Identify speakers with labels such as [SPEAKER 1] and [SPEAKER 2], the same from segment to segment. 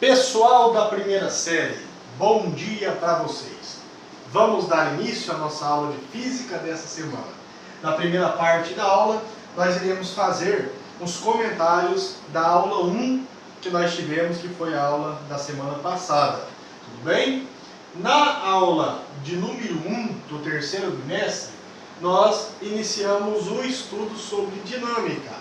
[SPEAKER 1] Pessoal da primeira série, bom dia para vocês. Vamos dar início à nossa aula de física dessa semana. Na primeira parte da aula, nós iremos fazer os comentários da aula 1 que nós tivemos, que foi a aula da semana passada. Tudo bem? Na aula de número 1 do terceiro bimestre, nós iniciamos o estudo sobre dinâmica.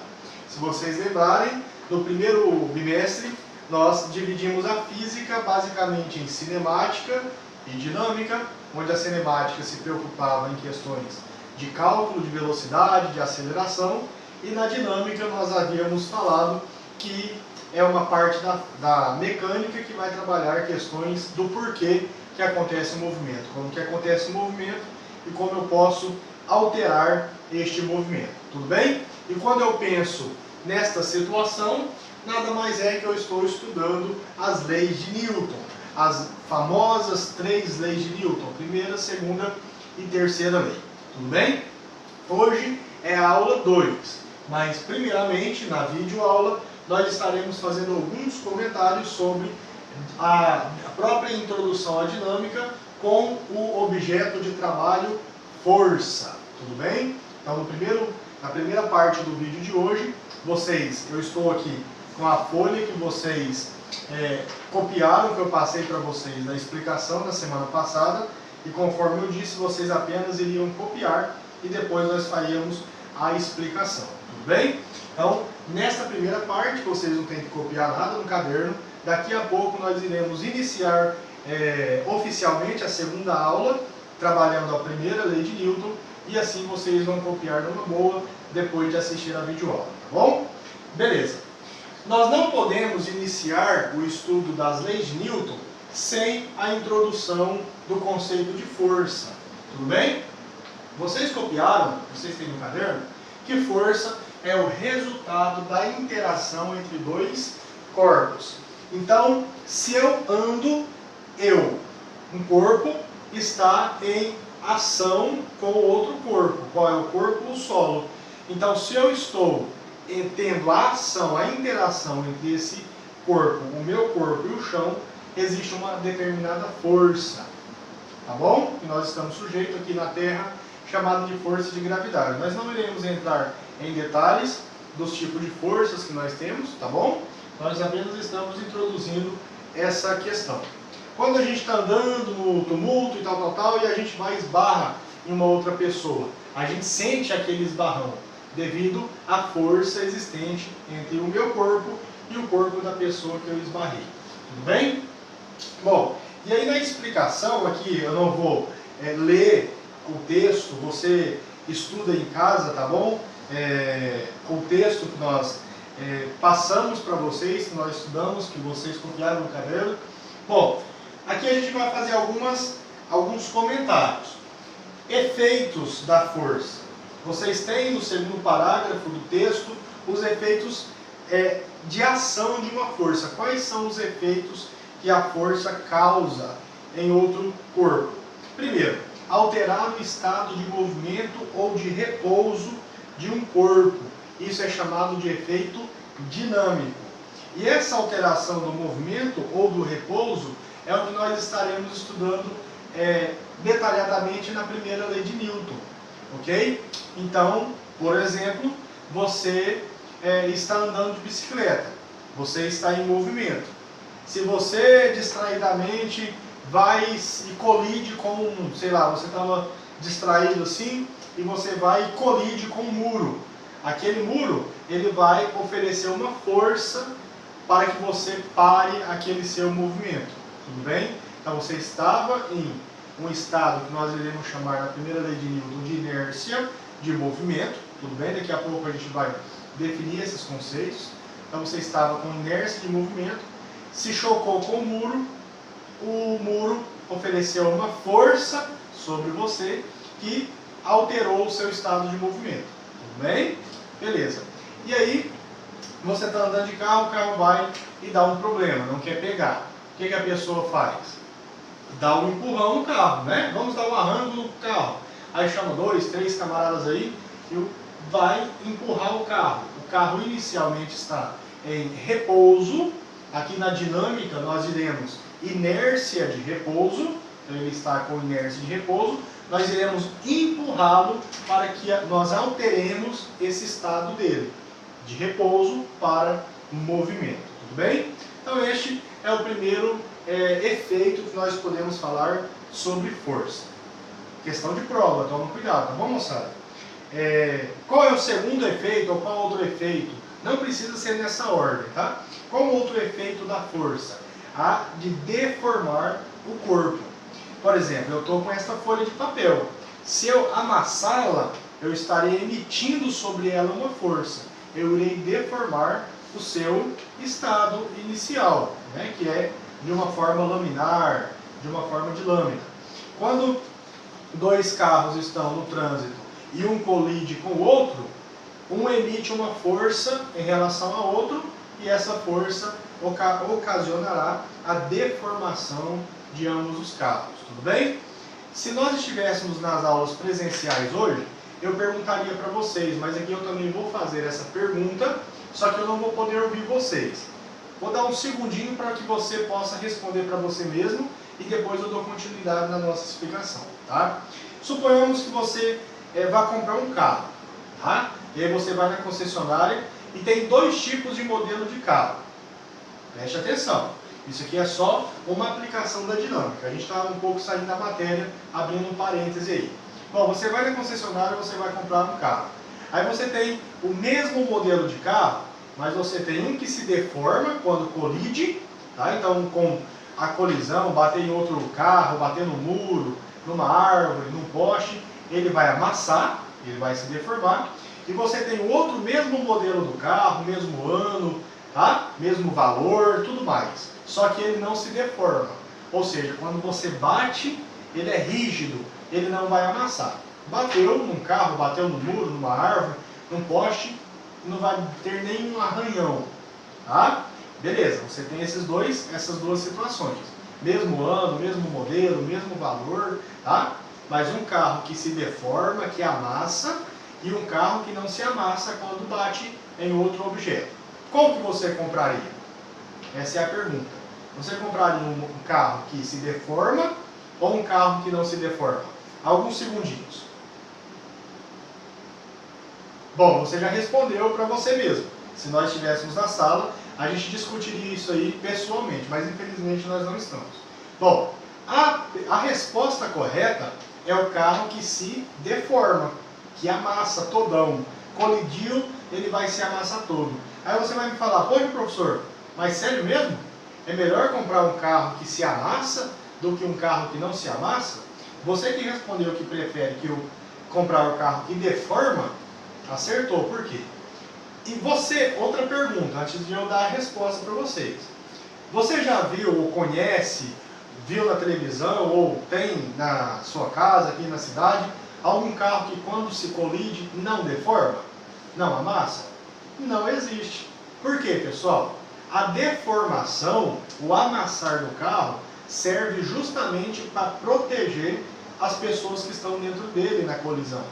[SPEAKER 1] Se vocês lembrarem, no primeiro bimestre, nós dividimos a física basicamente em cinemática e dinâmica, onde a cinemática se preocupava em questões de cálculo de velocidade, de aceleração, e na dinâmica nós havíamos falado que é uma parte da mecânica que vai trabalhar questões do porquê que acontece o movimento, como que acontece o movimento e como eu posso alterar este movimento, tudo bem? E quando eu penso nesta situação, nada mais é que eu estou estudando as leis de Newton, as famosas 3 leis de Newton, primeira, segunda e terceira lei. Tudo bem? Hoje é a aula 2, mas primeiramente na videoaula nós estaremos fazendo alguns comentários sobre a própria introdução à dinâmica com o objeto de trabalho força. Tudo bem? Então na primeira parte do vídeo de hoje, eu estou aqui com a folha que vocês copiaram, que eu passei para vocês na explicação na semana passada, e conforme eu disse, vocês apenas iriam copiar e depois nós faríamos a explicação, tudo bem? Então, nesta primeira parte, vocês não têm que copiar nada no caderno. Daqui a pouco nós iremos iniciar oficialmente a segunda aula, trabalhando a primeira lei de Newton, e assim vocês vão copiar numa boa depois de assistir a videoaula, tá bom? Beleza. Nós não podemos iniciar o estudo das leis de Newton sem a introdução do conceito de força. Tudo bem? Vocês copiaram, vocês têm no caderno, que força é o resultado da interação entre dois corpos. Então, se eu ando, um corpo está em ação com o outro corpo. Qual é o corpo? O solo. Então, se eu estou tendo a ação, a interação entre esse corpo, o meu corpo e o chão, existe uma determinada força, tá bom? Que nós estamos sujeitos aqui na Terra, chamada de força de gravidade. Nós não iremos entrar em detalhes dos tipos de forças que nós temos, tá bom? Nós apenas estamos introduzindo essa questão. Quando a gente está andando no tumulto e tal, e a gente vai esbarra em uma outra pessoa, a gente sente aquele esbarrão, devido à força existente entre o meu corpo e o corpo da pessoa que eu esbarrei. Tudo bem? Bom, e aí na explicação aqui, eu não vou ler o texto, você estuda em casa, tá bom? O texto que nós passamos para vocês, que nós estudamos, que vocês copiaram no caderno. Bom, aqui a gente vai fazer alguns comentários. Efeitos da força. Vocês têm no segundo parágrafo do texto os efeitos de ação de uma força. Quais são os efeitos que a força causa em outro corpo? Primeiro, alterar o estado de movimento ou de repouso de um corpo. Isso é chamado de efeito dinâmico. E essa alteração do movimento ou do repouso é o que nós estaremos estudando detalhadamente na primeira lei de Newton. Ok? Então, por exemplo, você está andando de bicicleta, você está em movimento. Se você distraidamente vai e colide com, sei lá, você estava distraído assim, e você vai e colide com um muro. Aquele muro, ele vai oferecer uma força para que você pare aquele seu movimento. Tudo bem? Então você estava em um estado que nós iremos chamar na primeira lei de Newton de inércia de movimento, tudo bem? Daqui a pouco a gente vai definir esses conceitos. Então você estava com inércia de movimento, se chocou com o muro ofereceu uma força sobre você que alterou o seu estado de movimento, tudo bem? Beleza. E aí, você está andando de carro, o carro vai e dá um problema, não quer pegar. O que a pessoa faz? Dá um empurrão no carro, né? Vamos dar um arranco no carro. Aí chama 2, 3 camaradas aí e vai empurrar o carro. O carro inicialmente está em repouso, Aqui na dinâmica nós iremos inércia de repouso, então ele está com inércia de repouso, nós iremos empurrá-lo para que nós alteremos esse estado dele, de repouso para movimento, tudo bem? Então este é o primeiro efeito que nós podemos falar sobre força. Questão de prova, toma cuidado, tá bom, moçada? Qual é o segundo efeito ou qual outro efeito? Não precisa ser nessa ordem, tá? Qual outro efeito da força? A de deformar o corpo. Por exemplo, eu estou com esta folha de papel. Se eu amassá-la, eu estarei emitindo sobre ela uma força. Eu irei deformar o seu estado inicial, né? Que é de uma forma laminar, de uma forma de lâmina. Quando dois carros estão no trânsito e um colide com o outro, um emite uma força em relação ao outro e essa força ocasionará a deformação de ambos os carros, tudo bem? Se nós estivéssemos nas aulas presenciais hoje, eu perguntaria para vocês, mas aqui eu também vou fazer essa pergunta, só que eu não vou poder ouvir vocês. Vou dar um segundinho para que você possa responder para você mesmo e depois eu dou continuidade na nossa explicação, tá? Suponhamos que você vai comprar um carro, tá? E aí você vai na concessionária e tem dois tipos de modelo de carro. Preste atenção, isso aqui é só uma aplicação da dinâmica. A gente está um pouco saindo da matéria, abrindo um parêntese aí. Bom, você vai na concessionária e você vai comprar um carro. Aí você tem o mesmo modelo de carro, mas você tem um que se deforma quando colide, tá? Então com a colisão, bater em outro carro, bater no muro, numa árvore, num poste, ele vai amassar, ele vai se deformar. E você tem o outro mesmo modelo do carro, mesmo ano, tá? Mesmo valor, tudo mais. Só que ele não se deforma. Ou seja, quando você bate, ele é rígido, ele não vai amassar. Bateu num carro, bateu no muro, numa árvore, num poste, não vai ter nenhum arranhão, tá? Beleza, você tem essas duas situações. Mesmo ano, mesmo modelo, mesmo valor, tá? Mas um carro que se deforma, que amassa, e um carro que não se amassa quando bate em outro objeto. Qual que você compraria? Essa é a pergunta. Você compraria um carro que se deforma ou um carro que não se deforma? Alguns segundinhos. Bom, você já respondeu para você mesmo. Se nós estivéssemos na sala, a gente discutiria isso aí pessoalmente, mas infelizmente nós não estamos. Bom, a resposta correta é o carro que se deforma, que amassa todão. Colidiu, ele vai se amassar todo. Aí você vai me falar, pô, professor, mas sério mesmo? É melhor comprar um carro que se amassa do que um carro que não se amassa? Você que respondeu que prefere comprar o carro que deforma, acertou. Por quê? E você, outra pergunta, antes de eu dar a resposta para vocês. Você já viu ou conhece, viu na televisão ou tem na sua casa, aqui na cidade, algum carro que quando se colide não deforma? Não amassa? Não existe. Por quê, pessoal? A deformação, o amassar do carro, serve justamente para proteger as pessoas que estão dentro dele na colisão.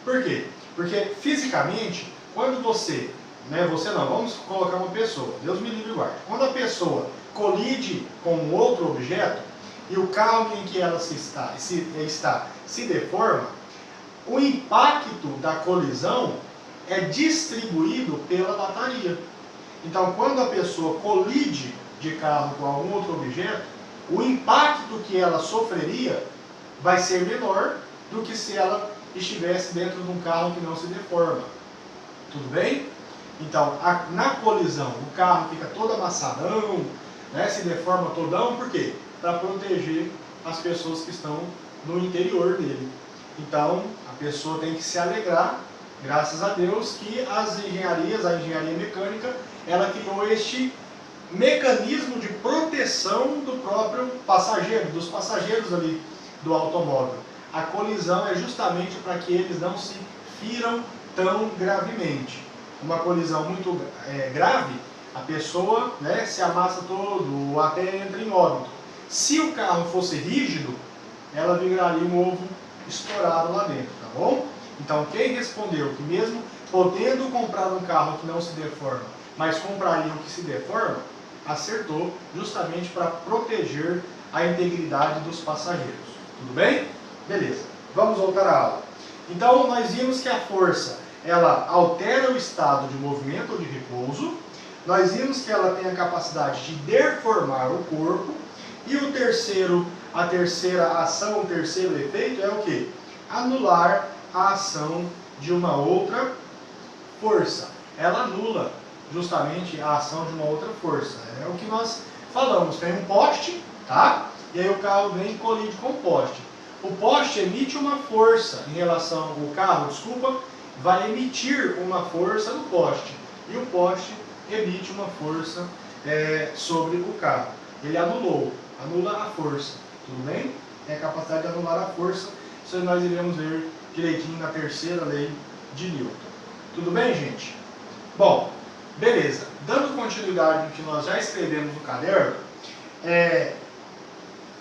[SPEAKER 1] Por quê? Porque fisicamente, quando você não, vamos colocar uma pessoa, Deus me livre e guarde. Quando a pessoa colide com um outro objeto e o carro em que ela se deforma, o impacto da colisão é distribuído pela bateria. Então, quando a pessoa colide de carro com algum outro objeto, o impacto que ela sofreria vai ser menor do que se ela estivesse dentro de um carro que não se deforma. Tudo bem? Então, na colisão, o carro fica todo amassadão, né, se deforma todão, por quê? Para proteger as pessoas que estão no interior dele. Então, a pessoa tem que se alegrar, graças a Deus, que a engenharia mecânica, ela criou este mecanismo de proteção do próprio passageiro, dos passageiros ali do automóvel. A colisão é justamente para que eles não se firam tão gravemente. Uma colisão muito grave, a pessoa, né, se amassa todo ou até entra em óbito. Se o carro fosse rígido, ela viraria um ovo estourado lá dentro, tá bom? Então quem respondeu que mesmo podendo comprar um carro que não se deforma, mas compraria um que se deforma, acertou, justamente para proteger a integridade dos passageiros. Tudo bem? Beleza. Vamos voltar à aula. Então, nós vimos que a força, ela altera o estado de movimento ou de repouso. Nós vimos que ela tem a capacidade de deformar o corpo. E a terceira ação, o terceiro efeito é o quê? Anular a ação de uma outra força. Ela anula justamente a ação de uma outra força. É o que nós falamos. Tem um poste, tá? E aí o carro vem e colide com o poste. O poste emite uma força em relação... O carro, desculpa, vai emitir uma força no poste. E o poste emite uma força sobre o carro. Ele anula a força. Tudo bem? Tem a capacidade de anular a força. Isso nós iremos ver direitinho na terceira lei de Newton. Tudo bem, gente? Bom, beleza. Dando continuidade no que nós já escrevemos no caderno,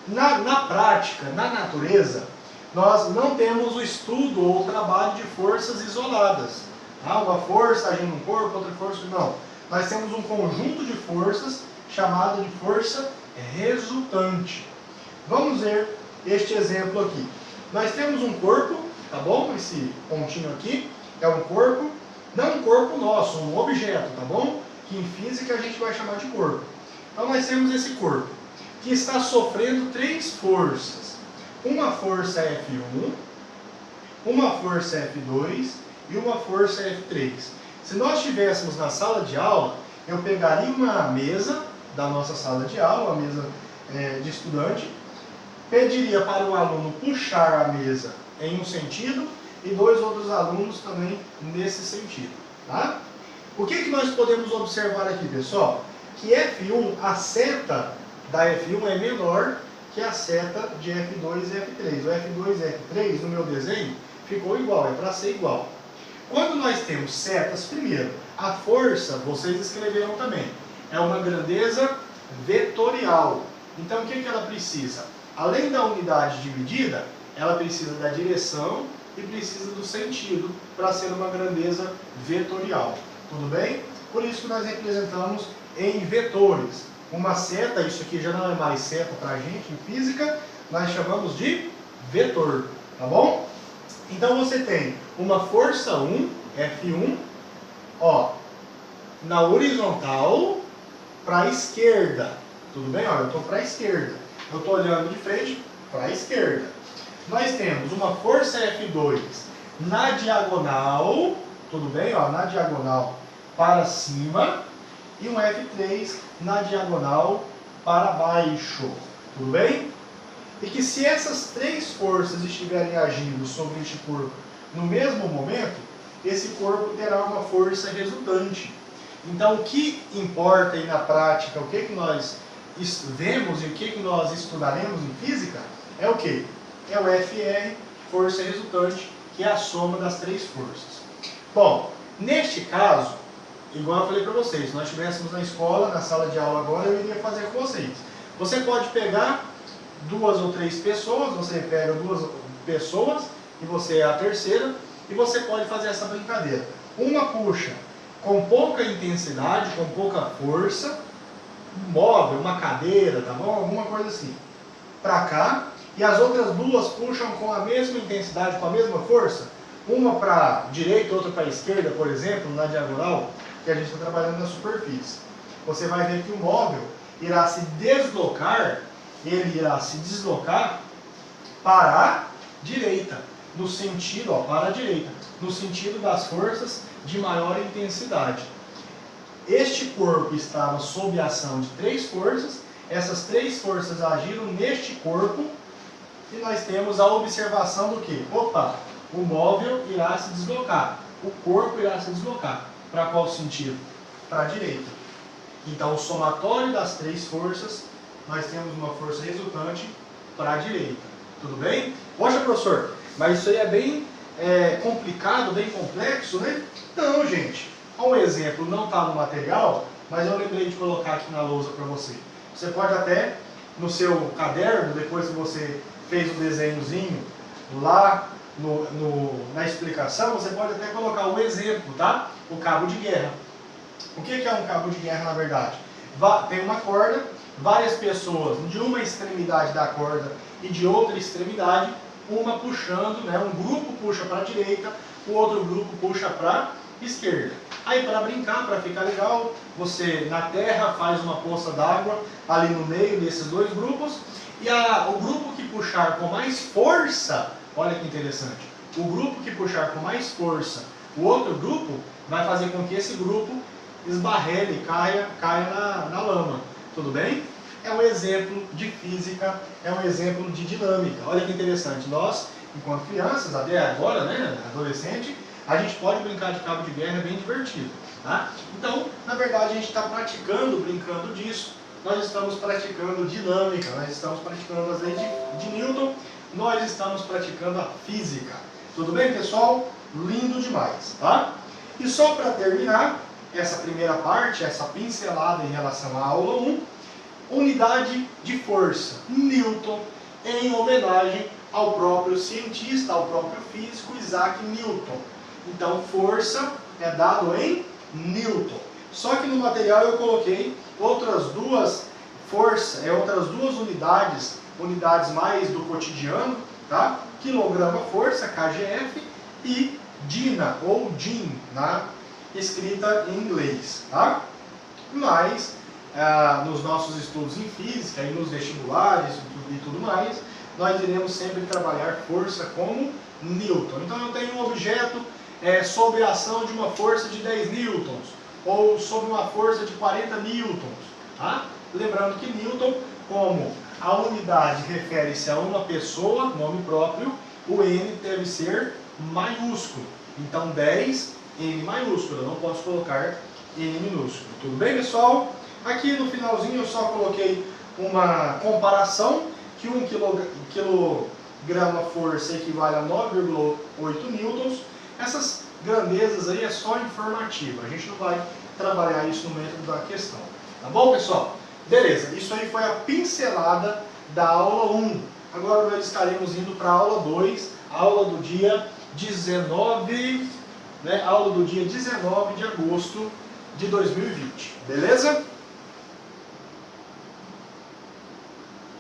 [SPEAKER 1] na prática, na natureza, nós não temos o estudo ou o trabalho de forças isoladas. Tá? Uma força agindo no corpo, outra força... Não. Nós temos um conjunto de forças chamado de força resultante. Vamos ver este exemplo aqui. Nós temos um corpo, tá bom? Esse pontinho aqui é um corpo, não um corpo nosso, um objeto, tá bom? Que em física a gente vai chamar de corpo. Então nós temos esse corpo, que está sofrendo três forças. Uma força F1, uma força F2 e uma força F3. Se nós estivéssemos na sala de aula, eu pegaria uma mesa da nossa sala de aula, uma mesa de estudante, pediria para o aluno puxar a mesa em um sentido e dois outros alunos também nesse sentido. Tá? O que nós podemos observar aqui, pessoal? Que F1, a seta da F1 é menor que a seta de F2 e F3. O F2 e F3 no meu desenho ficou igual, é para ser igual. Quando nós temos setas, primeiro, a força, vocês escreveram também, é uma grandeza vetorial. Então o que ela precisa? Além da unidade de medida, ela precisa da direção e precisa do sentido para ser uma grandeza vetorial. Tudo bem? Por isso que nós representamos em vetores. Uma seta, isso aqui já não é mais seta para a gente em física, nós chamamos de vetor, tá bom? Então você tem uma força 1, F1, ó, na horizontal para a esquerda. Tudo bem? Olha, eu estou para a esquerda. Eu estou olhando de frente para a esquerda. Nós temos uma força F2 na diagonal, tudo bem? Ó, na diagonal para cima, e um F3 na diagonal para baixo. Tudo bem? E que se essas três forças estiverem agindo sobre este corpo no mesmo momento, esse corpo terá uma força resultante. Então, o que importa aí na prática, o que nós vemos e o que nós estudaremos em física, é o que? É o FR, força resultante, que é a soma das três forças. Bom, neste caso, igual eu falei para vocês, se nós estivéssemos na escola, na sala de aula agora, eu iria fazer com vocês. Você pode pegar duas ou três pessoas, você pega duas pessoas e você é a terceira, e você pode fazer essa brincadeira. Uma puxa com pouca intensidade, com pouca força, um móvel, uma cadeira, tá bom? Alguma coisa assim, para cá, e as outras duas puxam com a mesma intensidade, com a mesma força, uma para a direita, outra para a esquerda, por exemplo, na diagonal, que a gente está trabalhando na superfície. Você vai ver que o móvel irá se deslocar, ele irá se deslocar para a direita, no sentido, ó, para a direita, no sentido das forças de maior intensidade. Este corpo estava sob a ação de três forças, essas três forças agiram neste corpo, e nós temos a observação do que? Opa, o móvel irá se deslocar, o corpo irá se deslocar. Para qual sentido? Para a direita. Então, o somatório das três forças, nós temos uma força resultante para a direita. Tudo bem? Poxa, professor, mas isso aí é bem complicado, bem complexo, né? Não, gente. Um exemplo, não está no material, mas eu lembrei de colocar aqui na lousa para você. Você pode até, no seu caderno, depois que você fez um desenhozinho lá na explicação, você pode até colocar o exemplo, tá? O cabo de guerra. O que é um cabo de guerra, na verdade? tem uma corda, várias pessoas de uma extremidade da corda e de outra extremidade, uma puxando, né? Um grupo puxa para a direita, o outro grupo puxa para a esquerda. Aí para brincar, para ficar legal, você na terra faz uma poça d'água ali no meio desses dois grupos, e o grupo que puxar com mais força, olha que interessante, o grupo que puxar com mais força o outro grupo, vai fazer com que esse grupo esbarrele, caia na lama. Tudo bem? É um exemplo de física, é um exemplo de dinâmica. Olha que interessante. Nós, enquanto crianças, até agora, né, adolescente, a gente pode brincar de cabo de guerra, é bem divertido. Tá? Então, na verdade, a gente está praticando, brincando disso. Nós estamos praticando dinâmica, nós estamos praticando as leis de Newton, nós estamos praticando a física. Tudo bem, pessoal? Lindo demais, tá? E só para terminar essa primeira parte, essa pincelada em relação à aula 1, unidade de força, Newton, em homenagem ao próprio cientista, ao próprio físico Isaac Newton. Então, força é dado em Newton. Só que no material eu coloquei outras duas unidades mais do cotidiano, tá? Quilograma força, KGF, e Dina, ou Din, escrita em inglês, tá? Mas, nos nossos estudos em física e nos vestibulares e tudo mais, nós iremos sempre trabalhar força como Newton. Então eu tenho um objeto sob a ação de uma força de 10 newtons, ou sob uma força de 40 newtons, tá? Lembrando que Newton, como a unidade refere-se a uma pessoa, nome próprio, o N deve ser maiúsculo. Então 10, N maiúsculo, eu não posso colocar N minúsculo. Tudo bem, pessoal? Aqui no finalzinho eu só coloquei uma comparação, que 1 quilograma força equivale a 9,8 newtons. Essas grandezas aí é só informativa, a gente não vai trabalhar isso no método da questão. Tá bom, pessoal? Beleza, isso aí foi a pincelada da aula 1. Agora nós estaremos indo para a aula 2, aula do dia 19, aula do dia 19 de agosto de 2020. Beleza?